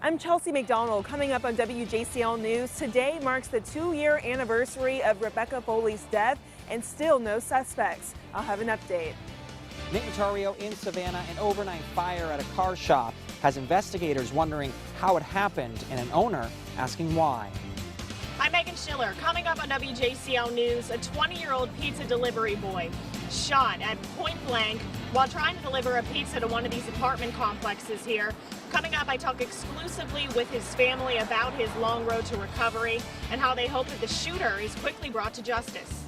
I'm Chelsea McDonald. Coming up on WJCL News, today marks the 2-year anniversary of Rebecca Foley's death and still no suspects. I'll have an update. Nick Notario in Savannah. An overnight fire at a car shop has investigators wondering how it happened and an owner asking why. I'm Megan Schiller. Coming up on WJCL News, a 20-year-old pizza delivery boy shot at point blank while trying to deliver a pizza to one of these apartment complexes here. Coming up, I talk exclusively with his family about his long road to recovery and how they hope that the shooter is quickly brought to justice.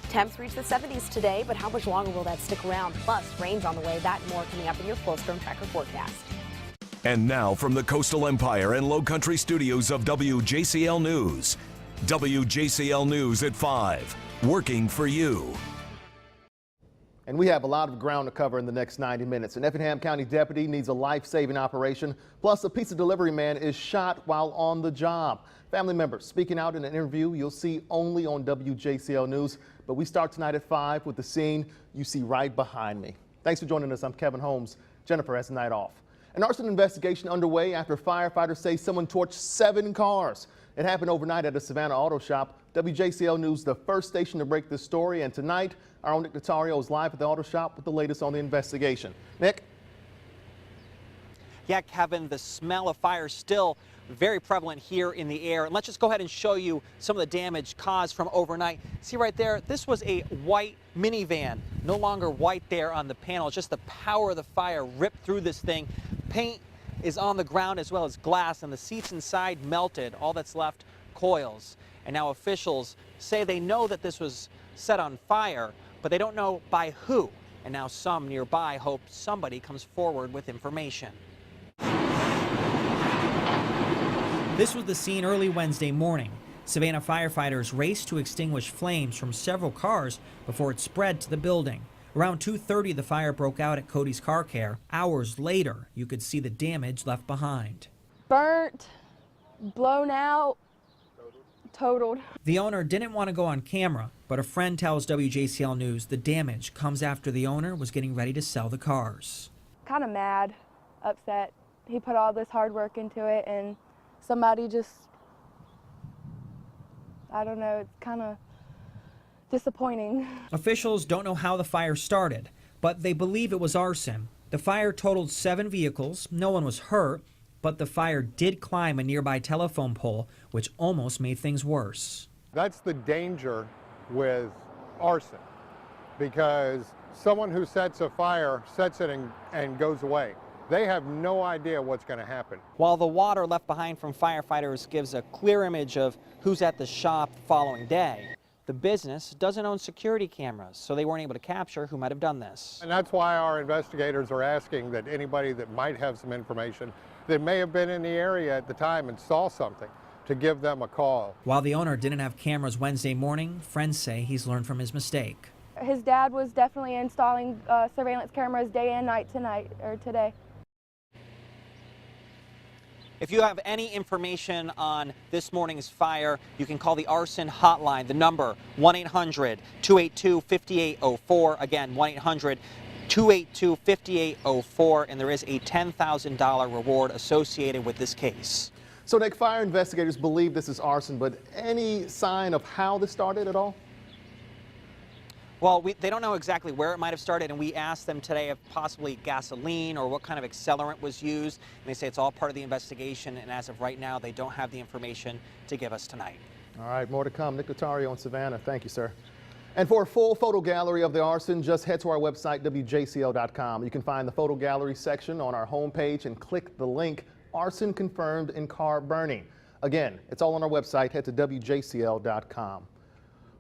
Temps reach the 70s today, but how much longer will that stick around? Plus, rain's on the way. That and more coming up in your full storm tracker forecast. And now from the Coastal Empire and Low Country studios of WJCL News. WJCL News at 5, working for you. And we have a lot of ground to cover in the next 90 minutes. An Effingham County deputy needs a life-saving operation. Plus, a pizza delivery man is shot while on the job. Family members speaking out in an interview you'll see only on WJCL News. But we start tonight at 5 with the scene you see right behind me. Thanks for joining us. I'm Kevin Holmes. Jennifer has the night off. An arson investigation underway after firefighters say someone torched 7 cars. It happened overnight at a Savannah auto shop. WJCL News, the first station to break this story. And tonight, our own Nick Notario is live at the auto shop with the latest on the investigation. Nick? Yeah, Kevin, the smell of fire still very prevalent here in the air. And let's just go ahead and show you some of the damage caused from overnight. See right there, this was a white minivan. No longer white there on the panel. It's just the power of the fire ripped through this thing. Paint is on the ground as well as glass, and the seats inside melted. All that's left, coils. And now officials say they know that this was set on fire, but they don't know by who. And now some nearby hope somebody comes forward with information. This was the scene early Wednesday morning. Savannah firefighters raced to extinguish flames from several cars before it spread to the building. Around 2:30, the fire broke out at Cody's Car Care. Hours later, you could see the damage left behind. Burnt, blown out, totaled. The owner didn't want to go on camera, but a friend tells WJCL News the damage comes after the owner was getting ready to sell the cars. Kind of mad, upset. He put all this hard work into it and somebody just, I don't know, it's kind of disappointing. Officials don't know how the fire started, but they believe it was arson. The fire totaled 7 vehicles. No one was hurt, but the fire did climb a nearby telephone pole, which almost made things worse. That's the danger with arson, because someone who sets a fire sets it and goes away. They have no idea what's going to happen. While the water left behind from firefighters gives a clear image of who's at the shop the following day, the business doesn't own security cameras, so they weren't able to capture who might have done this. And that's why our investigators are asking that anybody that might have some information that may have been in the area at the time and saw something, to give them a call. While the owner didn't have cameras Wednesday morning, friends say he's learned from his mistake. His dad was definitely installing surveillance cameras day and night today. If you have any information on this morning's fire, you can call the arson hotline. The number 1-800-282-5804. Again, 1-800-282-5804. And there is a $10,000 reward associated with this case. So, Nick, fire investigators believe this is arson, but any sign of how this started at all? Well, they don't know exactly where it might have started, and we asked them today if possibly gasoline or what kind of accelerant was used. And they say it's all part of the investigation, and as of right now, they don't have the information to give us tonight. All right, more to come. Nick Notario in Savannah. Thank you, sir. And for a full photo gallery of the arson, just head to our website, WJCL.com. You can find the photo gallery section on our homepage and click the link, Arson Confirmed in Car Burning. Again, it's all on our website. Head to WJCL.com.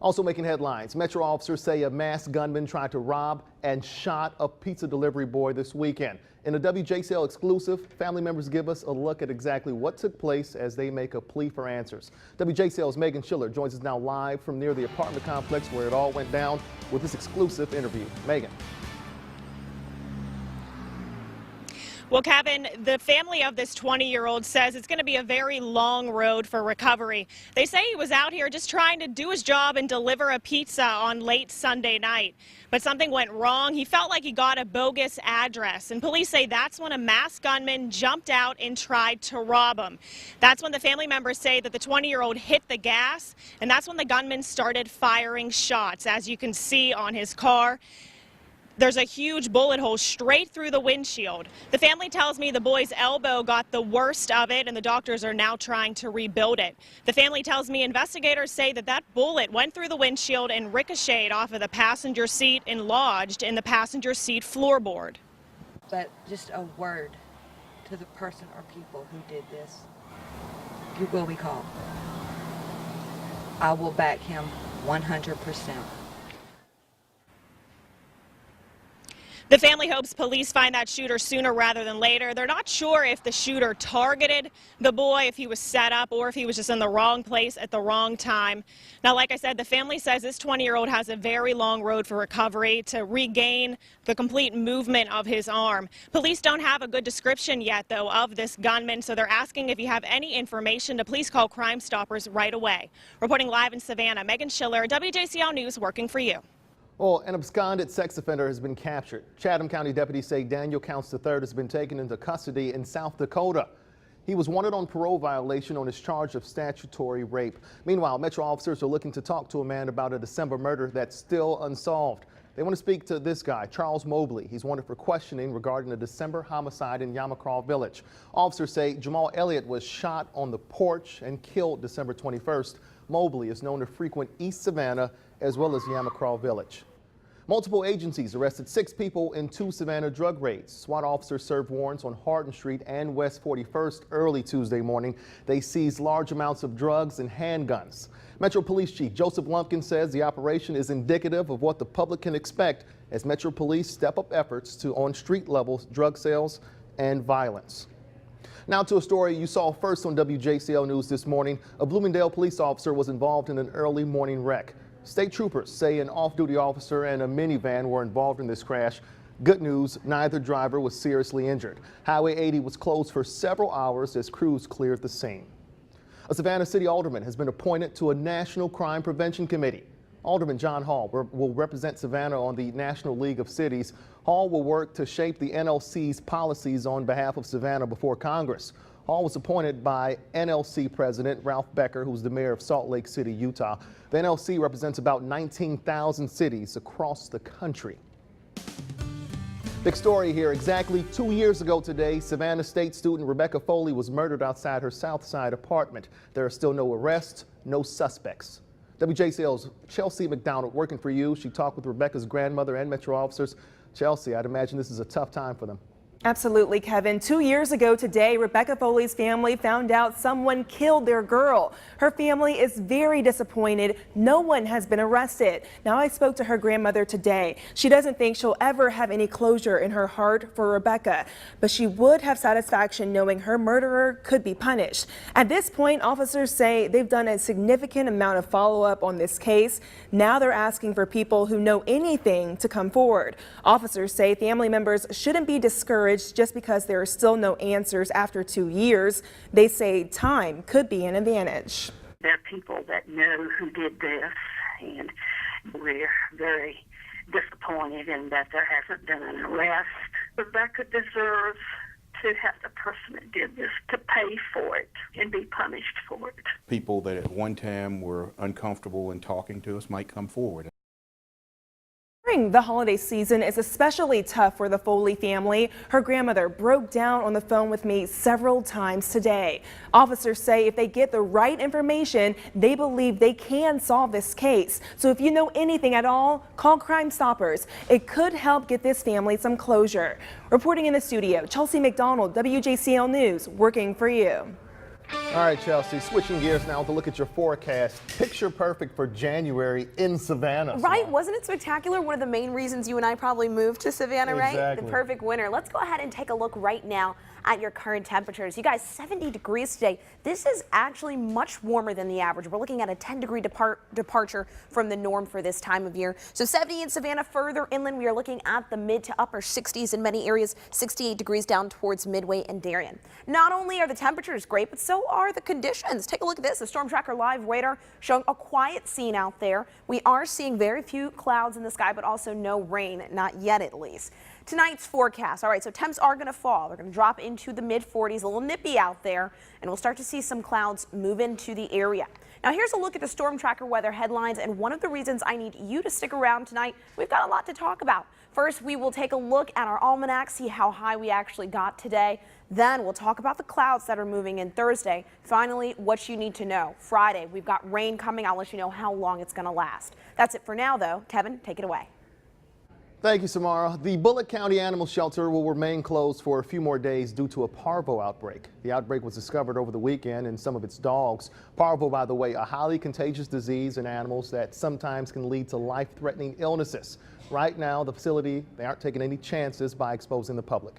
Also making headlines, Metro officers say a masked gunman tried to rob and shot a pizza delivery boy this weekend. In a WJCL exclusive, family members give us a look at exactly what took place as they make a plea for answers. WJCL's Megan Schiller joins us now live from near the apartment complex where it all went down with this exclusive interview. Megan. Well, Kevin, the family of this 20-year-old says it's going to be a very long road for recovery. They say he was out here just trying to do his job and deliver a pizza on late Sunday night. But something went wrong. He felt like he got a bogus address, and police say that's when a masked gunman jumped out and tried to rob him. That's when the family members say that the 20-year-old hit the gas, and that's when the gunman started firing shots. As you can see on his car, there's a huge bullet hole straight through the windshield. The family tells me the boy's elbow got the worst of it, and the doctors are now trying to rebuild it. The family tells me investigators say that that bullet went through the windshield and ricocheted off of the passenger seat and lodged in the passenger seat floorboard. But just a word to the person or people who did this, you will be called. I will back him 100%. The family hopes police find that shooter sooner rather than later. They're not sure if the shooter targeted the boy, if he was set up, or if he was just in the wrong place at the wrong time. Now, like I said, the family says this 20-year-old has a very long road for recovery to regain the complete movement of his arm. Police don't have a good description yet, though, of this gunman, so they're asking if you have any information to please call Crime Stoppers right away. Reporting live in Savannah, Megan Schiller, WJCL News, working for you. Well, an absconded sex offender has been captured. Chatham County deputies say Daniel Counts III has been taken into custody in South Dakota. He was wanted on parole violation on his charge of statutory rape. Meanwhile, Metro officers are looking to talk to a man about a December murder that's still unsolved. They want to speak to this guy, Charles Mobley. He's wanted for questioning regarding a December homicide in Yamacraw Village. Officers say Jamal Elliott was shot on the porch and killed December 21st. Mobley is known to frequent East Savannah as well as Yamacraw Village. Multiple agencies arrested 6 people in 2 Savannah drug raids. SWAT officers served warrants on Hardin Street and West 41st early Tuesday morning. They seized large amounts of drugs and handguns. Metro Police Chief Joseph Lumpkin says the operation is indicative of what the public can expect as Metro Police step up efforts to on street level drug sales and violence. Now to a story you saw first on WJCL News this morning. A Bloomingdale police officer was involved in an early morning wreck. State troopers say an off-duty officer and a minivan were involved in this crash. Good news, neither driver was seriously injured. Highway 80 was closed for several hours as crews cleared the scene. A Savannah City Alderman has been appointed to a National Crime Prevention Committee. Alderman John Hall will represent Savannah on the National League of Cities. Hall will work to shape the NLC's policies on behalf of Savannah before Congress. Hall was appointed by NLC President Ralph Becker, who's the mayor of Salt Lake City, Utah. The NLC represents about 19,000 cities across the country. Big story here. Exactly 2 years ago today, Savannah State student Rebecca Foley was murdered outside her South Side apartment. There are still no arrests, no suspects. WJCL's Chelsea McDonald working for you. She talked with Rebecca's grandmother and Metro officers. Chelsea, I'd imagine this is a tough time for them. Absolutely, Kevin. 2 years ago today, Rebecca Foley's family found out someone killed their girl. Her family is very disappointed. No one has been arrested. Now, I spoke to her grandmother today. She doesn't think she'll ever have any closure in her heart for Rebecca, but she would have satisfaction knowing her murderer could be punished. At this point, officers say they've done a significant amount of follow-up on this case. Now they're asking for people who know anything to come forward. Officers say family members shouldn't be discouraged just because there are still no answers after 2 years. They say time could be an advantage. There are people that know who did this, and we're very disappointed in that there hasn't been an arrest. Rebecca deserves to have the person that did this to pay for it and be punished for it. People that at one time were uncomfortable in talking to us might come forward. The holiday season is especially tough for the Foley family. Her grandmother broke down on the phone with me several times today. Officers say if they get the right information, they believe they can solve this case. So if you know anything at all, call Crime Stoppers. It could help get this family some closure. Reporting in the studio, Chelsea McDonald, WJCL News, working for you. All right, Chelsea, switching gears now to look at your forecast. Picture perfect for January in Savannah. Right, wasn't it spectacular? One of the main reasons you and I probably moved to Savannah, right? Exactly. The perfect winter. Let's go ahead and take a look right now at your current temperatures. You guys, 70 degrees today. This is actually much warmer than the average. We're looking at a 10-degree departure from the norm for this time of year. So 70 in Savannah, further inland, we are looking at the mid to upper 60s in many areas, 68 degrees down towards Midway and Darien. Not only are the temperatures great, but so are the conditions. Take a look at this. The Storm Tracker Live radar showing a quiet scene out there. We are seeing very few clouds in the sky, but also no rain, not yet at least. Tonight's forecast. All right, so temps are going to fall. They're going to drop into the mid-40s, a little nippy out there, and we'll start to see some clouds move into the area. Now, here's a look at the Storm Tracker weather headlines, and one of the reasons I need you to stick around tonight, we've got a lot to talk about. First, we will take a look at our almanac, see how high we actually got today. Then we'll talk about the clouds that are moving in Thursday. Finally, what you need to know. Friday, we've got rain coming. I'll let you know how long it's going to last. That's it for now, though. Kevin, take it away. Thank you, Samara. The Bullitt County Animal Shelter will remain closed for a few more days due to a parvo outbreak. The outbreak was discovered over the weekend in some of its dogs. Parvo, by the way, a highly contagious disease in animals that sometimes can lead to life-threatening illnesses. Right now, the facility, they aren't taking any chances by exposing the public.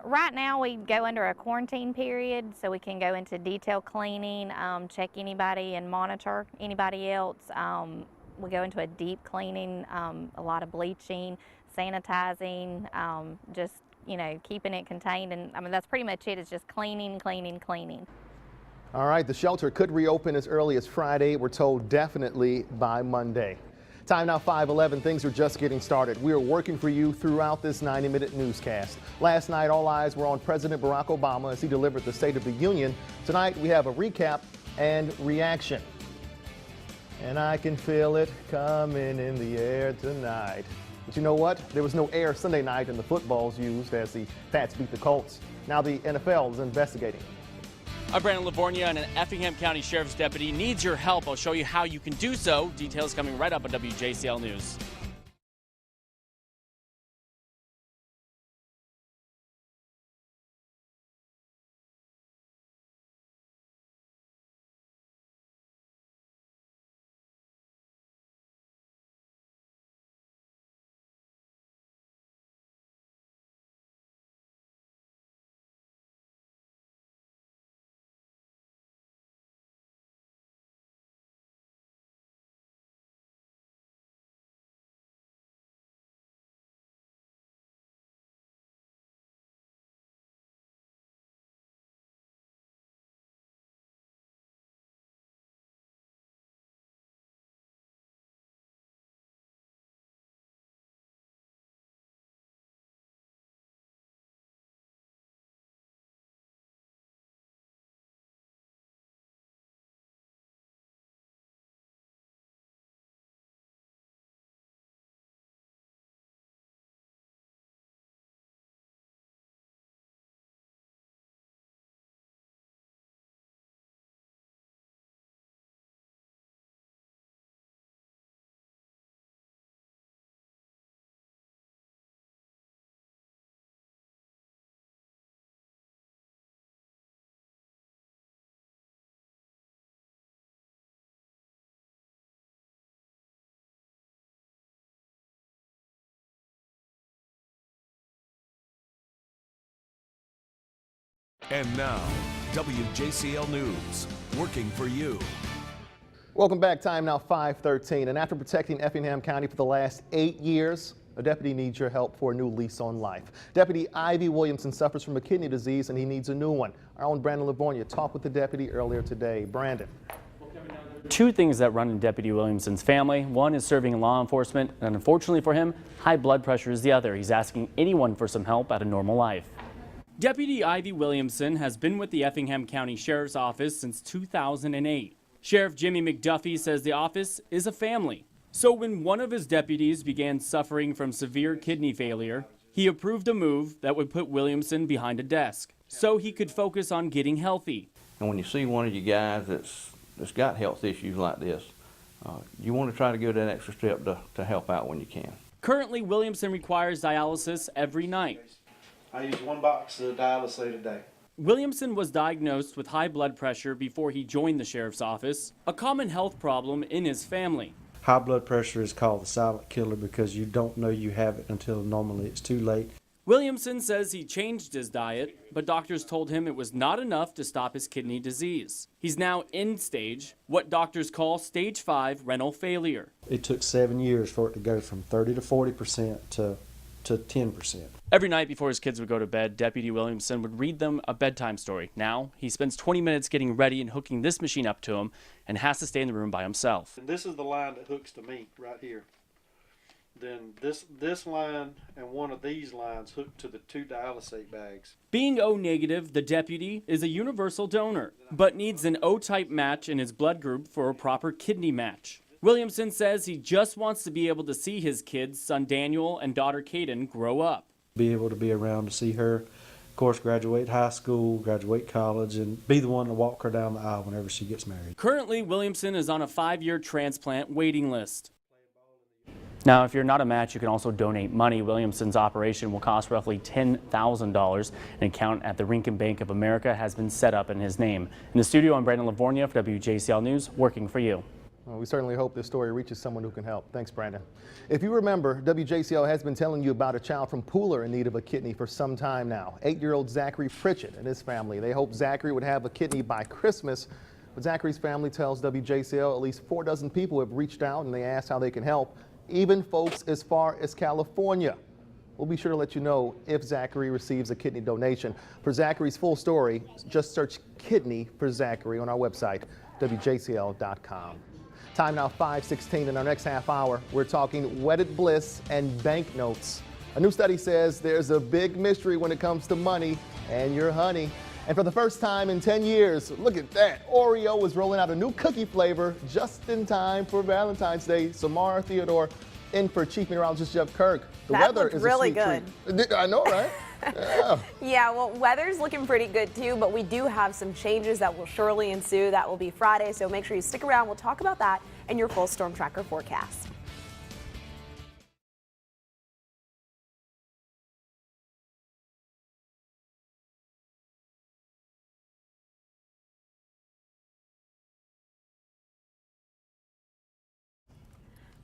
Right now we go under a quarantine period, so we can go into detailed cleaning, check anybody and monitor anybody else. We go into a deep cleaning, a lot of bleaching, sanitizing, just, you know, keeping it contained. And I mean, that's pretty much it. It's just cleaning, cleaning, cleaning. All right, the shelter could reopen as early as Friday. We're told definitely by Monday. Time now 5:11. Things are just getting started. We are working for you throughout this 90-minute newscast. Last night, all eyes were on President Barack Obama as he delivered the State of the Union. Tonight, we have a recap and reaction. And I can feel it coming in the air tonight. But you know what? There was no air Sunday night in the footballs used as the Pats beat the Colts. Now the NFL is investigating. I'm Brandon Livornia, and an Effingham County Sheriff's deputy needs your help. I'll show you how you can do so. Details coming right up on WJCL News. And now, WJCL News, working for you. Welcome back. Time now 5:13. And after protecting Effingham County for the last 8 years, a deputy needs your help for a new lease on life. Deputy Ivy Williamson suffers from a kidney disease and he needs a new one. Our own Brandon Livornia talked with the deputy earlier today. Brandon. Two things that run in Deputy Williamson's family. One is serving in law enforcement, and unfortunately for him, high blood pressure is the other. He's asking anyone for some help at a normal life. Deputy Ivy Williamson has been with the Effingham County Sheriff's Office since 2008. Sheriff Jimmy McDuffie says the office is a family. So when one of his deputies began suffering from severe kidney failure, he approved a move that would put Williamson behind a desk so he could focus on getting healthy. And when you see one of you guys that's got health issues like this, you want to try to go that extra step to help out when you can. Currently, Williamson requires dialysis every night. I use 1 box of dialysis a day. Williamson was diagnosed with high blood pressure before he joined the sheriff's office, a common health problem in his family. High blood pressure is called the silent killer because you don't know you have it until normally it's too late. Williamson says he changed his diet, but doctors told him it was not enough to stop his kidney disease. He's now end stage, what doctors call stage 5 renal failure. It took 7 years for it to go from 30 to 40% to 10%. Every night before his kids would go to bed, Deputy Williamson would read them a bedtime story. Now, he spends 20 minutes getting ready and hooking this machine up to him and has to stay in the room by himself. And this is the line that hooks to me right here. Then this line and one of these lines hook to the 2 dialysate bags. Being O negative, the deputy is a universal donor, but needs an O-type match in his blood group for a proper kidney match. Williamson says he just wants to be able to see his kids, son Daniel and daughter Kaden, grow up. Be able to be around to see her, of course, graduate high school, graduate college, and be the one to walk her down the aisle whenever she gets married. Currently, Williamson is on a 5-year transplant waiting list. Now, if you're not a match, you can also donate money. Williamson's operation will cost roughly $10,000. An account at the Rincon Bank of America has been set up in his name. In the studio, I'm Brandon Livornia for WJCL News, working for you. Well, we certainly hope this story reaches someone who can help. Thanks, Brandon. If you remember, WJCL has been telling you about a child from Pooler in need of a kidney for some time now. 8-year-old Zachary Pritchett and his family. They hope Zachary would have a kidney by Christmas. But Zachary's family tells WJCL at least 4 dozen people have reached out and they asked how they can help, even folks as far as California. We'll be sure to let you know if Zachary receives a kidney donation. For Zachary's full story, just search kidney for Zachary on our website, WJCL.com. Time now 5:16. In our next half hour, we're talking wedded bliss and banknotes. A new study says there's a big mystery when it comes to money and your honey. And for the first time in 10 years, look at that, Oreo is rolling out a new cookie flavor just in time for Valentine's Day. Samara Theodore in for Chief Meteorologist Jeff Kirk. The weather is really a sweet treat. I know, right? Yeah. Yeah, well, weather's looking pretty good too, but we do have some changes that will surely ensue. That will be Friday, so make sure you stick around. We'll talk about that and your full storm tracker forecast.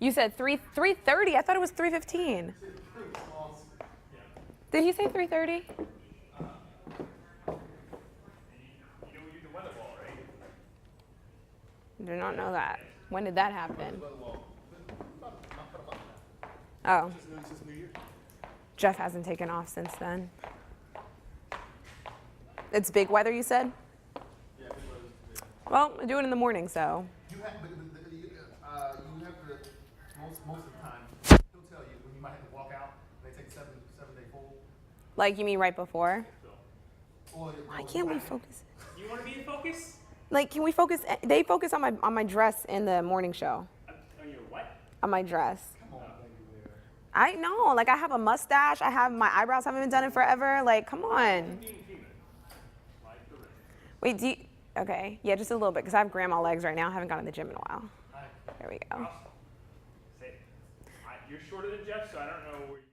You said 3:30. I thought it was 3:15. Did he say 3:30? Do not know that. When did that happen? Oh. Jeff hasn't taken off since then. It's big weather, you said? Well, I do it in the morning, so. You have to, most of the time, he'll tell you when you might have to walk out, they take a seven-day poll. Like, you mean right before? Why can't we focus? You want to be in focus? Like, can we focus? They focus on my dress in the morning show. On your what? On my dress. I know, like I have a mustache. I have my eyebrows haven't been done in forever. Like, come on. Wait, do you? Okay, yeah, just a little bit because I have grandma legs right now. I haven't gone to the gym in a while. There we go. You're shorter than Jeff, so I don't know where you...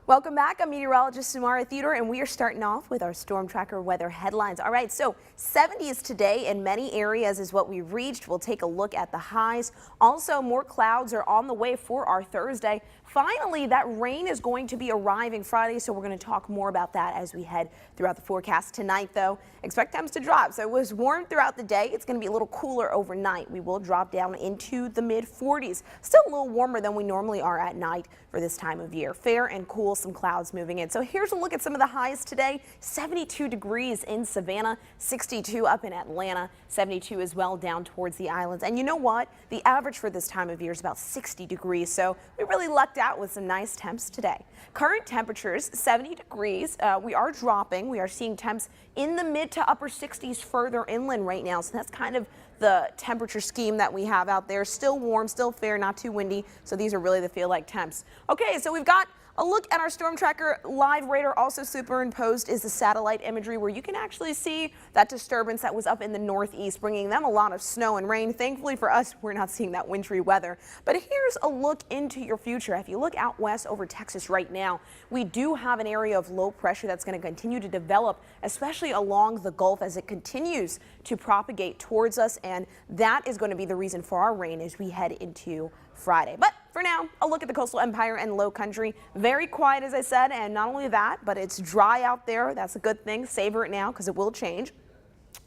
Welcome back. I'm meteorologist Samara Theodore, and we are starting off with our storm tracker weather headlines. All right, so 70s today in many areas is what we reached. We'll take a look at the highs. Also, more clouds are on the way for our Thursday. Finally, that rain is going to be arriving Friday, so we're going to talk more about that as we head throughout the forecast tonight, though. Expect temps to drop. So it was warm throughout the day. It's going to be a little cooler overnight. We will drop down into the mid-40s. Still a little warmer than we normally are at night for this time of year. Fair and cool some clouds moving in. So here's a look at some of the highs today. 72 degrees in Savannah, 62 up in Atlanta, 72 as well down towards the islands. And you know what? The average for this time of year is about 60 degrees. So we really lucked out with some nice temps today. Current temperatures, 70 degrees. We are dropping. We are seeing temps in the mid to upper 60s further inland right now. So that's kind of the temperature scheme that we have out there. Still warm, still fair, not too windy. So these are really the feel-like temps. Okay, so we've got a look at our storm tracker live radar. Also superimposed is the satellite imagery where you can actually see that disturbance that was up in the northeast, bringing them a lot of snow and rain. Thankfully for us, we're not seeing that wintry weather. But here's a look into your future. If you look out west over Texas right now, we do have an area of low pressure that's going to continue to develop, especially along the Gulf as it continues to propagate towards us. And that is going to be the reason for our rain as we head into Friday. But for now, a look at the coastal empire and low country. Very quiet, as I said, and not only that, but it's dry out there. That's a good thing. Savor it now because it will change.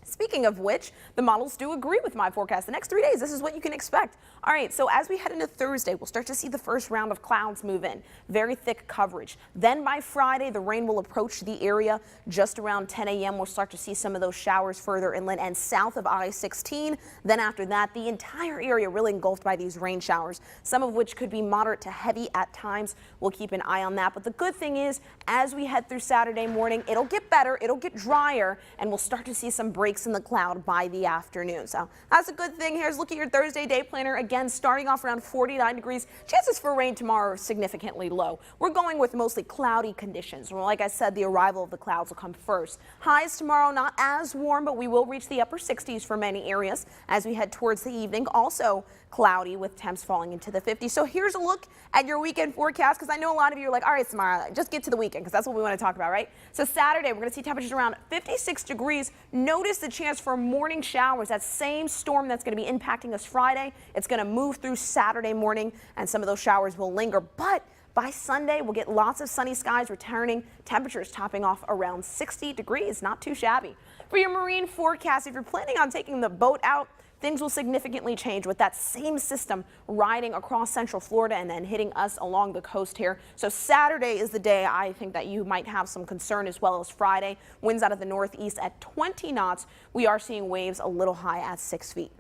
Speaking of which, the models do agree with my forecast. The next 3 days, this is what you can expect. All right, so as we head into Thursday, we'll start to see the first round of clouds move in. Very thick coverage. Then by Friday, the rain will approach the area. Just around 10 a.m., we'll start to see some of those showers further inland and south of I-16. Then after that, the entire area really engulfed by these rain showers, some of which could be moderate to heavy at times. We'll keep an eye on that. But the good thing is, as we head through Saturday morning, it'll get better, it'll get drier, and we'll start to see some breaks in the cloud by the afternoon. So that's a good thing. Here's a look at your Thursday day planner. Again, starting off around 49 degrees. Chances for rain tomorrow are significantly low. We're going with mostly cloudy conditions. Well, like I said, the arrival of the clouds will come first. Highs tomorrow not as warm, but we will reach the upper 60s for many areas as we head towards the evening. Also cloudy with temps falling into the 50s. So here's a look at your weekend forecast, because I know a lot of you are like, all right, Samara, just get to the weekend, because that's what we want to talk about, right? So Saturday, we're going to see temperatures around 56 degrees. Notice the chance for morning showers. That same storm that's going to be impacting us Friday, it's going to move through Saturday morning, and some of those showers will linger. But by Sunday, we'll get lots of sunny skies returning, temperatures topping off around 60 degrees. Not too shabby. For your marine forecast, if you're planning on taking the boat out, things will significantly change with that same system riding across central Florida and then hitting us along the coast here. So Saturday is the day I think that you might have some concern, as well as Friday. Winds out of the northeast at 20 knots. We are seeing waves a little high at 6 feet.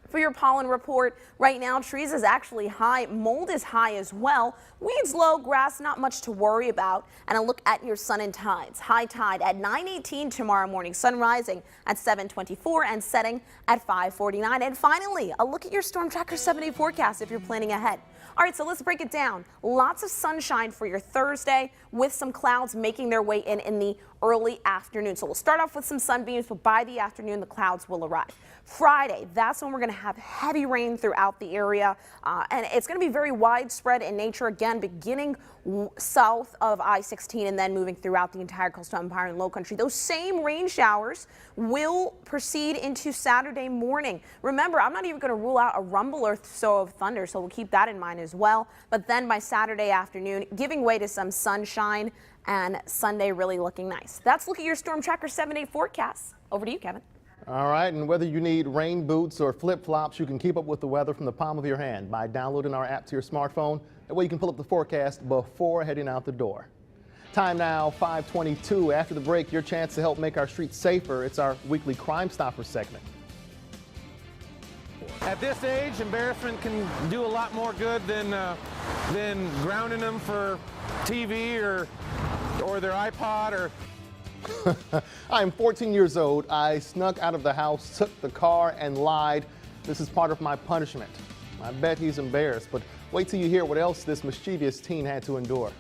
For your pollen report, right now, trees is actually high. Mold is high as well. Weeds low, grass not much to worry about. And a look at your sun and tides. High tide at 9:18 tomorrow morning. Sun rising at 7:24 and setting at 5:49. And finally, a look at your Storm Tracker 7-day forecast if you're planning ahead. All right, so let's break it down. Lots of sunshine for your Thursday with some clouds making their way in the early afternoon. So we'll start off with some sunbeams, but by the afternoon, the clouds will arrive. Friday, that's when we're going to have heavy rain throughout the area, and it's going to be very widespread in nature, again, beginning south of I-16 and then moving throughout the entire coastal empire and low country. Those same rain showers will proceed into Saturday morning. Remember, I'm not even going to rule out a rumble or so of thunder, so we'll keep that in mind as well. But then by Saturday afternoon, giving way to some sunshine, and Sunday really looking nice. That's a look at your Storm Tracker 7-day forecast. Over to you, Kevin. All right, and whether you need rain boots or flip-flops, you can keep up with the weather from the palm of your hand by downloading our app to your smartphone. That way you can pull up the forecast before heading out the door. Time now, 5:22. After the break, your chance to help make our streets safer. It's our weekly Crime Stopper segment. At this age, embarrassment can do a lot more good than grounding them for TV or their iPod or... I'm 14 years old. I snuck out of the house, took the car, and lied. This is part of my punishment. I bet he's embarrassed, but wait till you hear what else this mischievous teen had to endure.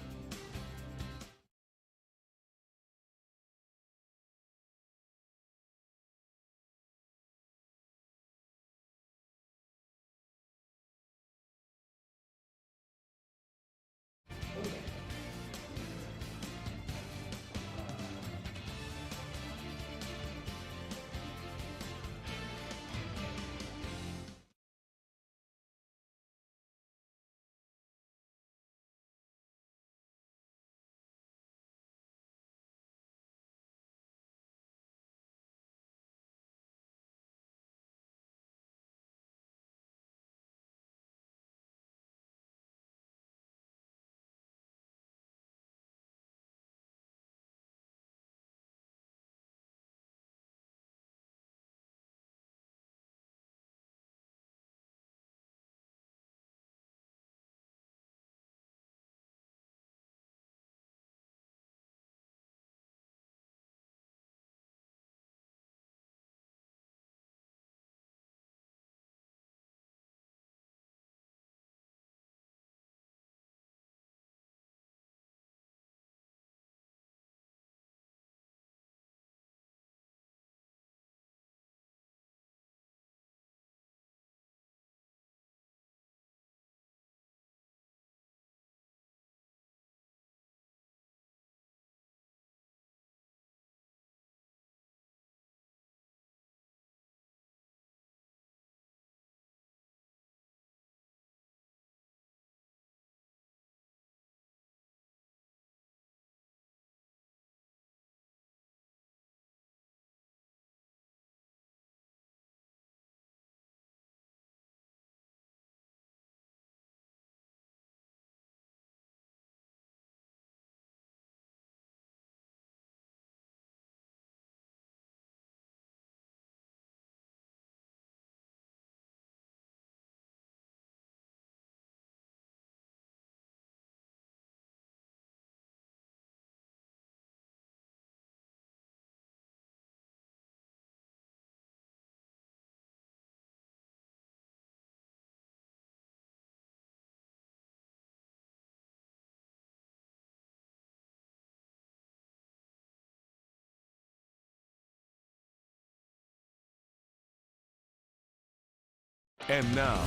And now,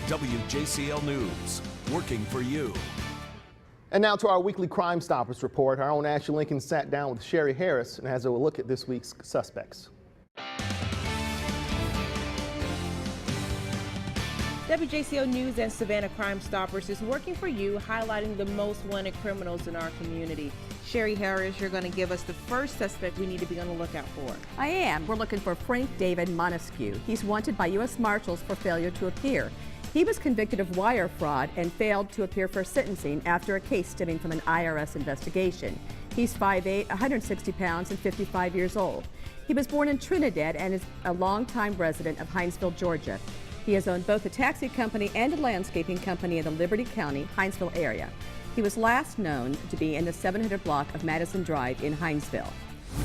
WJCL News, working for you. And now to our weekly Crime Stoppers report. Our own Ashley Lincoln sat down with Sherry Harris and has a look at this week's suspects. WJCL News and Savannah Crime Stoppers is working for you, highlighting the most wanted criminals in our community. Sherry Harris, you're going to give us the first suspect we need to be on the lookout for. I am. We're looking for Frank David Monescu. He's wanted by U.S. Marshals for failure to appear. He was convicted of wire fraud and failed to appear for sentencing after a case stemming from an IRS investigation. He's 5'8", 160 pounds, and 55 years old. He was born in Trinidad and is a longtime resident of Hinesville, Georgia. He has owned both a taxi company and a landscaping company in the Liberty County, Hinesville area. He was last known to be in the 700 block of Madison Drive in Hinesville.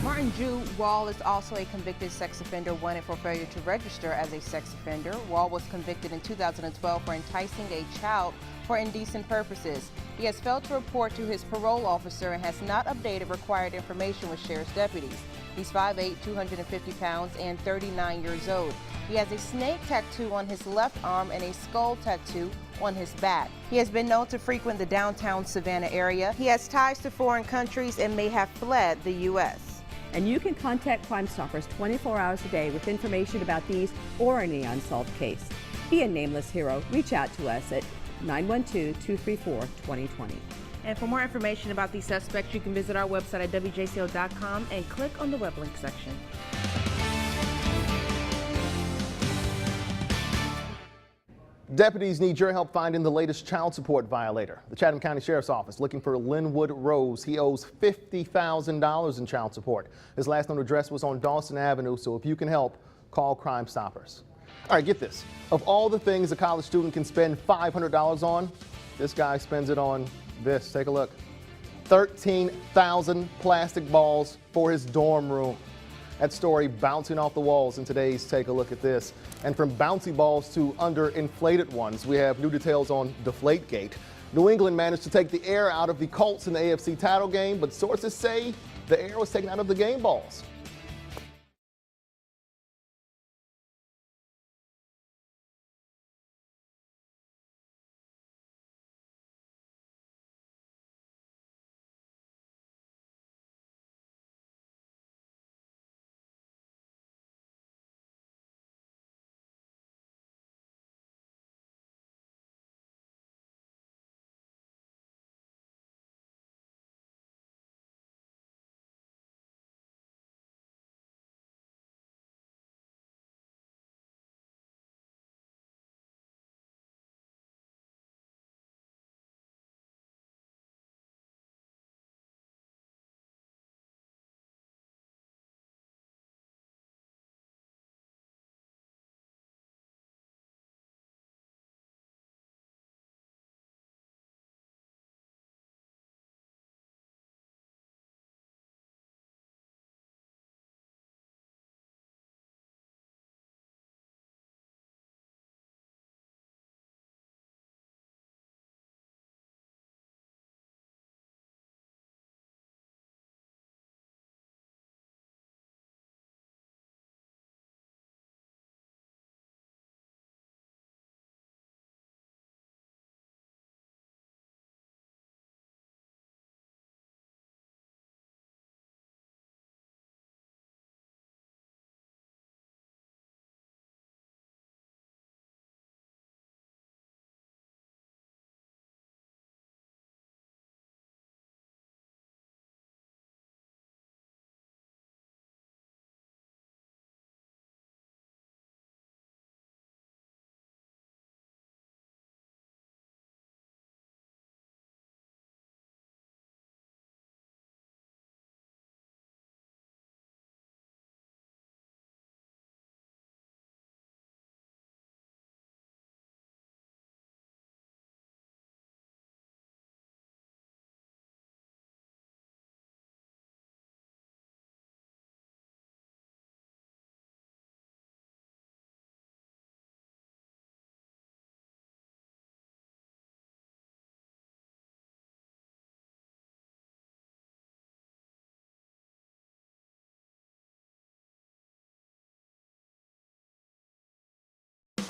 Martin Drew Wall is also a convicted sex offender wanted for failure to register as a sex offender. Wall was convicted in 2012 for enticing a child for indecent purposes. He has failed to report to his parole officer and has not updated required information with sheriff's deputies. He's 5'8", 250 pounds, and 39 years old. He has a snake tattoo on his left arm and a skull tattoo on his back. He has been known to frequent the downtown Savannah area. He has ties to foreign countries and may have fled the U.S. And you can contact Crime Stoppers 24 hours a day with information about these or any unsolved case. Be a nameless hero. Reach out to us at 912-234-2020. And for more information about these suspects, you can visit our website at WJCL.com and click on the web link section. Deputies need your help finding the latest child support violator. The Chatham County Sheriff's Office looking for Linwood Rose. He owes $50,000 in child support. His last known address was on Dawson Avenue, so if you can help, call Crime Stoppers. All right, get this. Of all the things a college student can spend $500 on, this guy spends it on this. Take a look. 13,000 plastic balls for his dorm room. That story bouncing off the walls in today's Take a Look at This. And from bouncy balls to underinflated ones, we have new details on Deflategate. New England managed to take the air out of the Colts in the AFC title game, but sources say the air was taken out of the game balls.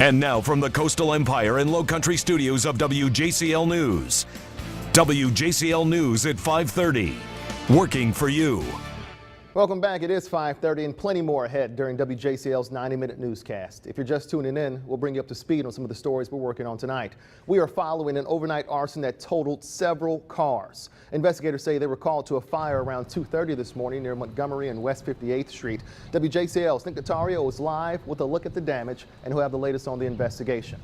And now from the Coastal Empire and Low Country studios of WJCL News. WJCL News at 5:30. Working for you. Welcome back. It is 5:30 and plenty more ahead during WJCL's 90-minute newscast. If you're just tuning in, we'll bring you up to speed on some of the stories we're working on tonight. We are following an overnight arson that totaled several cars. Investigators say they were called to a fire around 2:30 this morning near Montgomery and West 58th Street. WJCL's Nick Notario is live with a look at the damage and who'll have the latest on the investigation.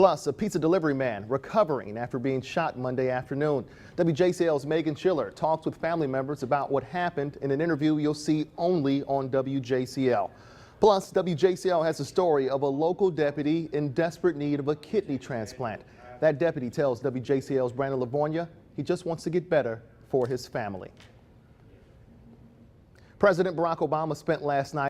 Plus, a pizza delivery man recovering after being shot Monday afternoon. WJCL's Megan Schiller talks with family members about what happened in an interview you'll see only on WJCL. Plus, WJCL has a story of a local deputy in desperate need of a kidney transplant. That deputy tells WJCL's Brandon Livornia he just wants to get better for his family. President Barack Obama spent last night